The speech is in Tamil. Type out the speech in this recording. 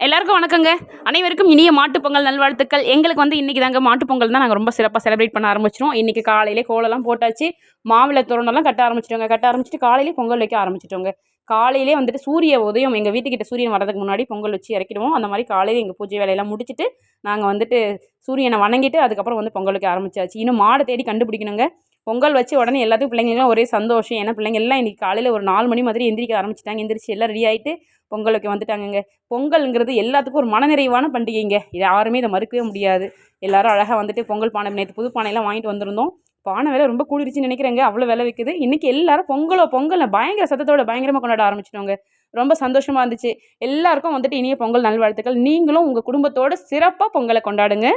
எல்லாருக்கும் வணக்கங்க. அனைவருக்கும் இனிய மாட்டுப்பொங்கல் நல்வாழ்த்துக்கள். எங்களுக்கு வந்து இன்றைக்கி தாங்க மாட்டுப்பொங்கல் தான் நாங்கள் ரொம்ப சிறப்பாக செலிப்ரேட் பண்ண ஆரம்பிச்சிட்டோம். இன்றைக்கி காலையிலே கோலம்லாம் போட்டாச்சு, மாவிளை தோரணம்லாம் கட்ட ஆரம்பிச்சிட்டோங்க. கட்ட ஆரம்பிச்சிட்டு காலையிலே பொங்கல் வைக்க ஆரம்பிச்சிட்டோங்க. காலையிலே வந்துட்டு சூரிய உதயம் எங்கள் வீட்டுக்கிட்ட சூரியன் வரதுக்கு முன்னாடி பொங்கல் வச்சு இறக்கிடுவோம். அந்த மாதிரி காலையில் எங்கள் பூஜை வேலையெல்லாம் முடிச்சுட்டு நாங்கள் வந்துட்டு சூரியனை வணங்கிட்டு அதுக்கப்புறம் வந்து பொங்கல் வைக்க ஆரம்பிச்சாச்சு. இன்னும் மாடை தேடி கண்டுபிடிக்கணுங்க. பொங்கல் வச்சு உடனே எல்லாத்துக்கும் பிள்ளைங்களுக்குலாம் ஒரே சந்தோஷம். ஏன்னா பிள்ளைங்க எல்லாம் இன்றைக்கி காலையில் ஒரு 4 மணி மாதிரி எந்திரிக்க ஆரம்பிச்சிட்டாங்க. எந்திரிச்சு எல்லாம் ரெடி ஆகிட்டு பொங்கல் வைக்க வந்துட்டாங்கங்க. பொங்கல்ங்கிறது எல்லாத்துக்கும் ஒரு மனநிறைவான பண்டிகைங்க. இது யாருமே இதை மறுக்கவே முடியாது. எல்லாரும் அழகாக வந்துட்டு பொங்கல் பானை நேற்று புது பானையெல்லாம் வாங்கிட்டு வந்திருந்தோம். பானை விலை ரொம்ப கூடிருச்சுன்னு நினைக்கிறேங்க. அவ்வளோ விலை விற்குது. இன்றைக்கி எல்லாரும் பொங்கலை பயங்கர சத்தத்தோட பயங்கரமாக கொண்டாட ஆரம்பிச்சிட்டோங்க. ரொம்ப சந்தோஷமாக இருந்துச்சு. எல்லாருக்கும் வந்துட்டு இனிய பொங்கல் நல்வாழ்த்துக்கள். நீங்களும் உங்கள் குடும்பத்தோட சிறப்பாக பொங்கலை கொண்டாடுங்க.